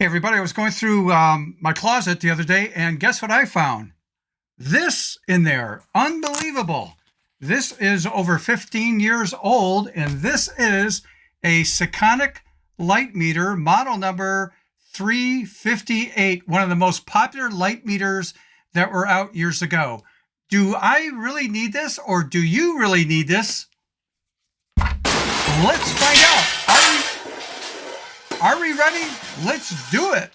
Hey everybody, I was going through my closet the other day and guess what I found? This in there. Unbelievable. This is over 15 years old and this is a Sekonic light meter, model number 358, one of the most popular light meters that were out years ago. Do I really need this or do you really need this? Let's find out. Are we ready? Let's do it.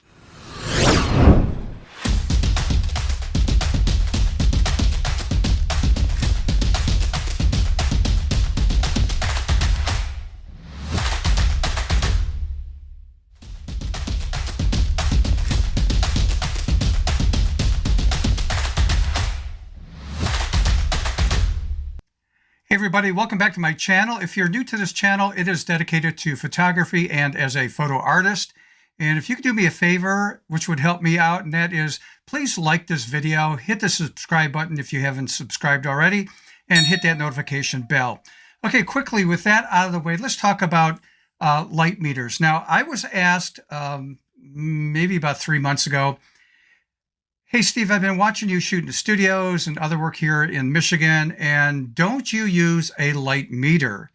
Hey everybody, welcome back to my channel. If you're new to this channel, it is dedicated to photography and as a photo artist. And if you could do me a favor, which would help me out, and that is please like this video, hit the subscribe button if you haven't subscribed already, and hit that notification bell. Okay, quickly with that out of the way, let's talk about light meters. Now, I was asked maybe about 3 months ago, hey, Steve, I've been watching you shoot in the studios and other work here in Michigan, and don't you use a light meter?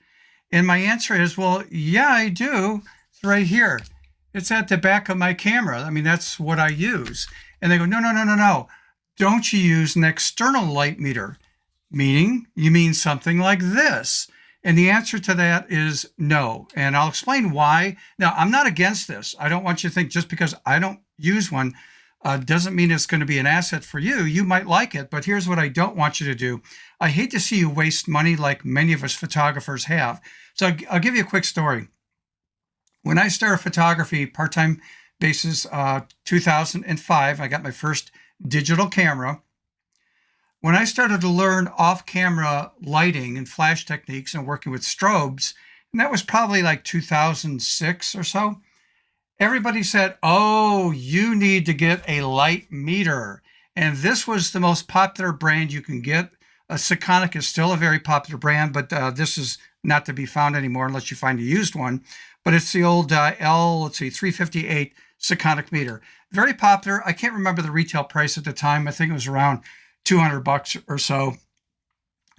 And my answer is, well, yeah, I do. It's right here. It's at the back of my camera. I mean, that's what I use. And they go, no. Don't you use an external light meter? Meaning, you mean something like this. And the answer to that is no. And I'll explain why. Now, I'm not against this. I don't want you to think just because I don't use one, doesn't mean it's going to be an asset for you. You might like it, but here's what I don't want you to do. I hate to see you waste money like many of us photographers have. So I'll give you a quick story. When I started photography, part-time basis, 2005, I got my first digital camera. When I started to learn off-camera lighting and flash techniques and working with strobes, and that was probably like 2006 or so, everybody said, oh, you need to get a light meter. And this was the most popular brand you can get. Sekonic is still a very popular brand, but this is not to be found anymore unless you find a used one. But it's the old 358 Sekonic meter. Very popular. I can't remember the retail price at the time. I think it was around $200 or so.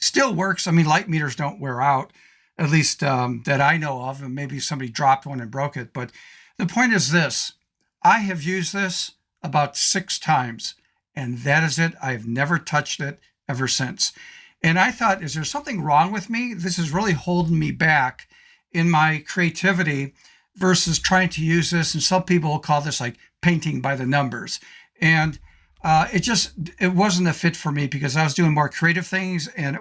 Still works. I mean, light meters don't wear out, at least that I know of. And maybe somebody dropped one and broke it. But the point is this, I have used this about 6 times, and that is it. I've never touched it ever since. And I thought, is there something wrong with me? This is really holding me back in my creativity versus trying to use this. And some people will call this like painting by the numbers. And it wasn't a fit for me because I was doing more creative things, and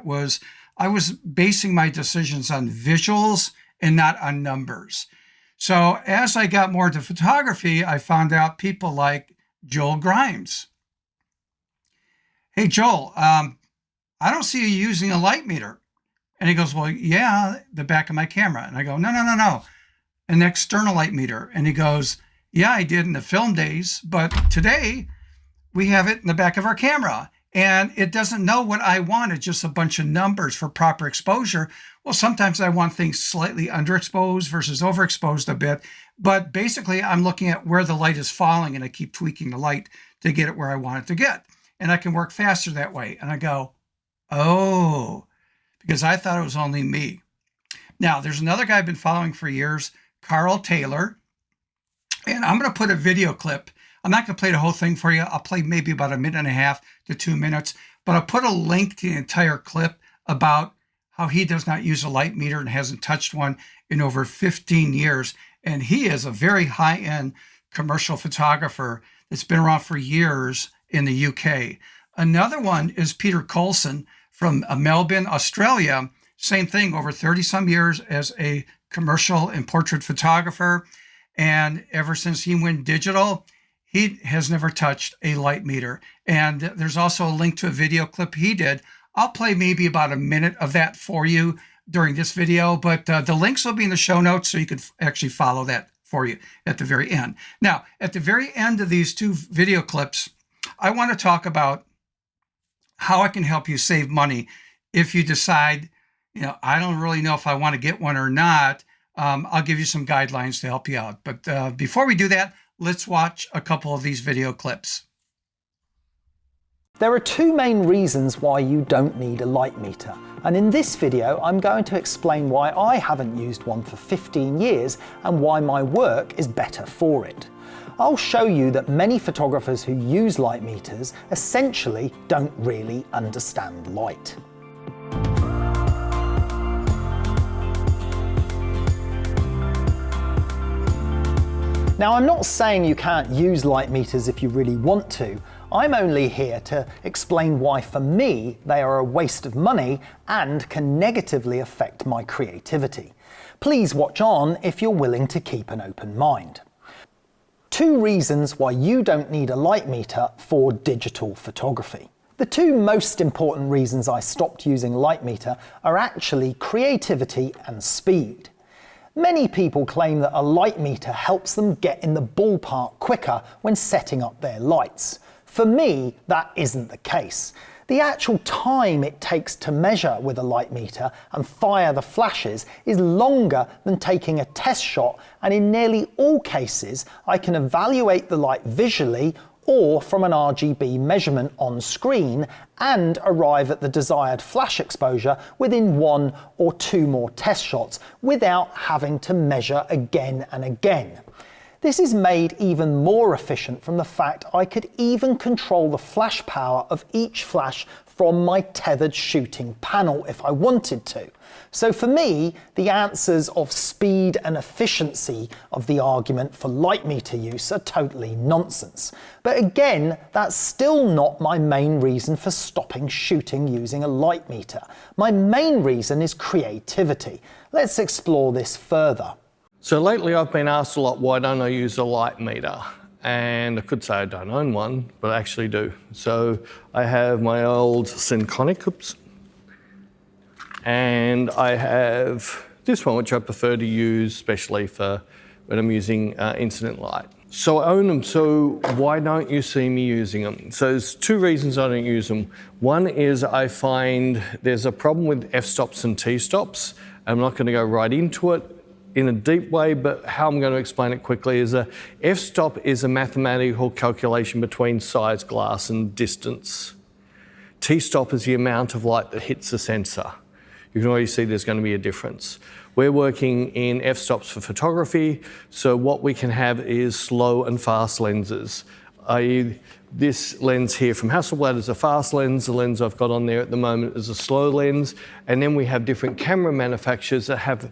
I was basing my decisions on visuals and not on numbers. So as I got more into photography, I found out people like Joel Grimes. Hey, Joel, I don't see you using a light meter. And he goes, well, yeah, the back of my camera. And I go, no, an external light meter. And he goes, yeah, I did in the film days, but today we have it in the back of our camera. And it doesn't know what I want. It's just a bunch of numbers for proper exposure. Well, sometimes I want things slightly underexposed versus overexposed a bit. But basically, I'm looking at where the light is falling, and I keep tweaking the light to get it where I want it to get. And I can work faster that way. And I go, oh, because I thought it was only me. Now, there's another guy I've been following for years, Karl Taylor. And I'm going to put a video clip. I'm not going to play the whole thing for you. I'll play maybe about 1.5 to 2 minutes, but I'll put a link to the entire clip about how he does not use a light meter and hasn't touched one in over 15 years. And he is a very high-end commercial photographer that's been around for years in the UK. Another one is Peter Colson from Melbourne, Australia. Same thing, over 30-some years as a commercial and portrait photographer. And ever since he went digital, he has never touched a light meter. And there's also a link to a video clip he did. I'll play maybe about 1 minute of that for you during this video, but the links will be in the show notes so you can actually follow that for you at the very end. Now, at the very end of these 2 video clips, I want to talk about how I can help you save money if you decide, I don't really know if I want to get one or not. I'll give you some guidelines to help you out. But before we do that, let's watch a couple of these video clips. There are two main reasons why you don't need a light meter, and in this video I'm going to explain why I haven't used one for 15 years and why my work is better for it. I'll show you that many photographers who use light meters essentially don't really understand light. Now, I'm not saying you can't use light meters if you really want to. I'm only here to explain why, for me, they are a waste of money and can negatively affect my creativity. Please watch on if you're willing to keep an open mind. Two reasons why you don't need a light meter for digital photography. The two most important reasons I stopped using light meter are actually creativity and speed. Many people claim that a light meter helps them get in the ballpark quicker when setting up their lights. For me, that isn't the case. The actual time it takes to measure with a light meter and fire the flashes is longer than taking a test shot, and in nearly all cases I can evaluate the light visually or from an RGB measurement on screen and arrive at the desired flash exposure within one or two more test shots without having to measure again and again. This is made even more efficient from the fact I could even control the flash power of each flash from my tethered shooting panel if I wanted to. So for me, the answers of speed and efficiency of the argument for light meter use are totally nonsense. But again, that's still not my main reason for stopping shooting using a light meter. My main reason is creativity. Let's explore this further. So lately I've been asked a lot, why don't I use a light meter? And I could say I don't own one, but I actually do. So I have my old Synchronic, and I have this one, which I prefer to use especially for when I'm using incident light. So I own them, so why don't you see me using them? So there's two reasons I don't use them. One is I find there's a problem with f-stops and t-stops. I'm not going to go right into it in a deep way, but how I'm going to explain it quickly is a f-stop is a mathematical calculation between size glass and distance. T-stop is the amount of light that hits the sensor. You can already see there's going to be a difference. We're working in f-stops for photography, so what we can have is slow and fast lenses. i.e. this lens here from Hasselblad is a fast lens, the lens I've got on there at the moment is a slow lens, and then we have different camera manufacturers that have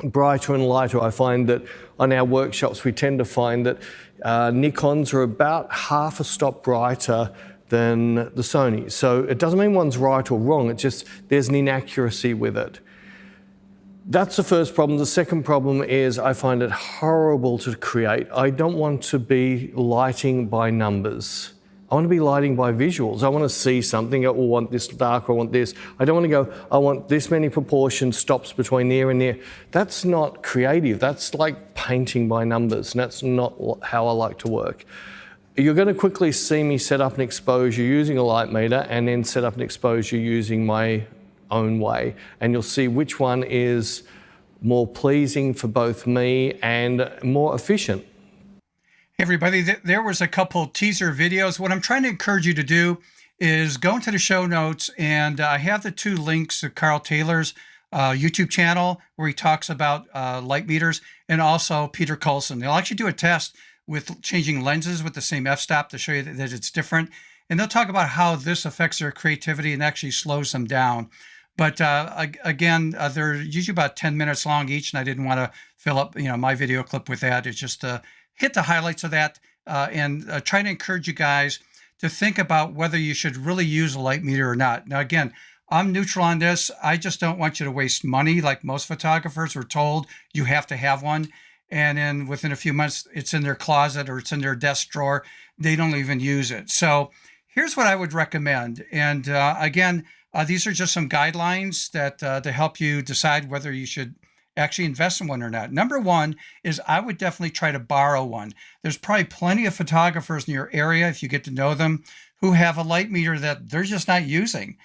brighter and lighter. I find that on our workshops we tend to find that Nikons are about half a stop brighter than the Sony. So it doesn't mean one's right or wrong, it's just there's an inaccuracy with it. That's the first problem. The second problem is I find it horrible to create. I don't want to be lighting by numbers. I want to be lighting by visuals. I want to see something, I want this dark, I want this. I don't want to go, I want this many proportions, stops between there and there. That's not creative. That's like painting by numbers, and that's not how I like to work. You're going to quickly see me set up an exposure using a light meter and then set up an exposure using my own way, and you'll see which one is more pleasing for both me and more efficient. Hey everybody, there was a couple teaser videos. What I'm trying to encourage you to do is go into the show notes, and I have the two links to Karl Taylor's YouTube channel where he talks about light meters, and also Peter Coulson. They'll actually do a test with changing lenses with the same f-stop to show you that it's different. And they'll talk about how this affects their creativity and actually slows them down. But again, they're usually about 10 minutes long each, and I didn't want to fill up my video clip with that. It's just hit the highlights of that and try to encourage you guys to think about whether you should really use a light meter or not. Now, again, I'm neutral on this. I just don't want you to waste money like most photographers are told you have to have one. And then within a few months, it's in their closet or it's in their desk drawer. They don't even use it. So here's what I would recommend. And again, these are just some guidelines that to help you decide whether you should actually invest in one or not. Number one is I would definitely try to borrow one. There's probably plenty of photographers in your area, if you get to know them, who have a light meter that they're just not using.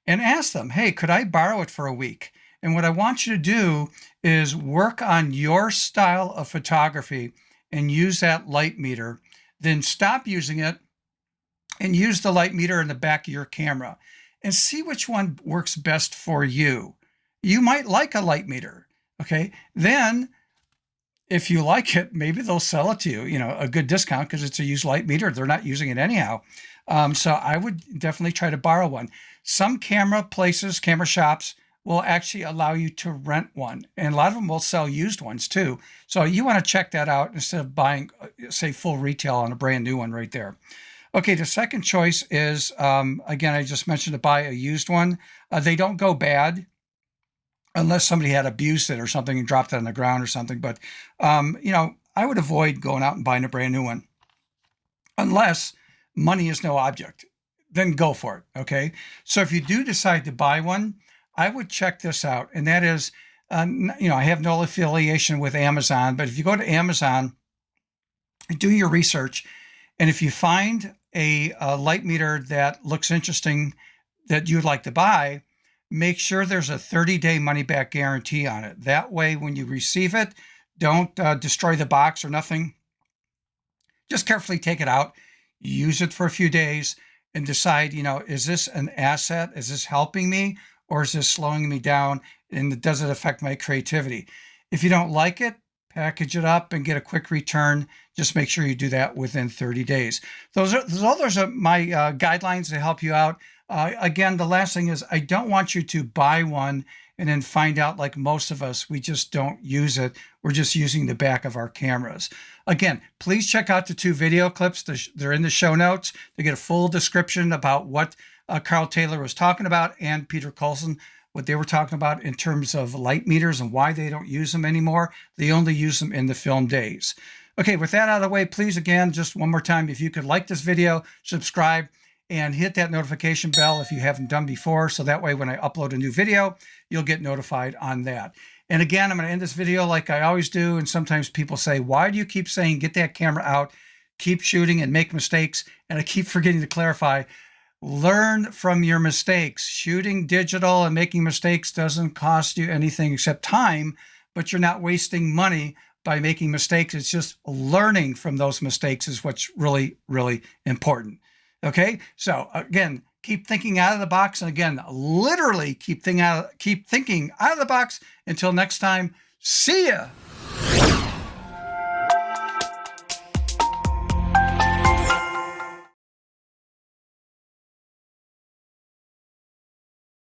And ask them, hey, could I borrow it for a week? And what I want you to do is work on your style of photography and use that light meter, then stop using it and use the light meter in the back of your camera and see which one works best for you. You might like a light meter, okay? Then if you like it, maybe they'll sell it to you, a good discount because it's a used light meter. They're not using it anyhow. So I would definitely try to borrow one. Some camera shops will actually allow you to rent one. And a lot of them will sell used ones too. So you want to check that out instead of buying, say, full retail on a brand new one right there. Okay, the second choice is, again, I just mentioned to buy a used one. They don't go bad unless somebody had abused it or something and dropped it on the ground or something. But, I would avoid going out and buying a brand new one unless money is no object. Then go for it, okay? So if you do decide to buy one, I would check this out. And that is, I have no affiliation with Amazon, but if you go to Amazon, do your research, and if you find a light meter that looks interesting that you'd like to buy, make sure there's a 30-day money-back guarantee on it. That way, when you receive it, don't destroy the box or nothing. Just carefully take it out, use it for a few days, and decide, is this an asset? Is this helping me? Or is this slowing me down? And does it affect my creativity? If you don't like it, package it up and get a quick return. Just make sure you do that within 30 days. Those are my guidelines to help you out. Again, the last thing is I don't want you to buy one and then find out, like most of us, we just don't use it. We're just using the back of our cameras. Again, please check out the 2 video clips. They're in the show notes to get a full description about what Karl Taylor was talking about and Peter Colson, what they were talking about in terms of light meters and why they don't use them anymore. They only use them in the film days. Okay, with that out of the way, please, again, just one more time, if you could like this video, subscribe, and hit that notification bell if you haven't done before, so that way when I upload a new video, you'll get notified on that. And again, I'm going to end this video like I always do, and sometimes people say, why do you keep saying get that camera out, keep shooting and make mistakes? And I keep forgetting to clarify, learn from your mistakes. Shooting digital and making mistakes doesn't cost you anything except time, but you're not wasting money by making mistakes. It's just learning from those mistakes is what's really, really important. Okay, so again, keep thinking out of the box, and again, literally keep thinking out of the box. Until next time, see ya.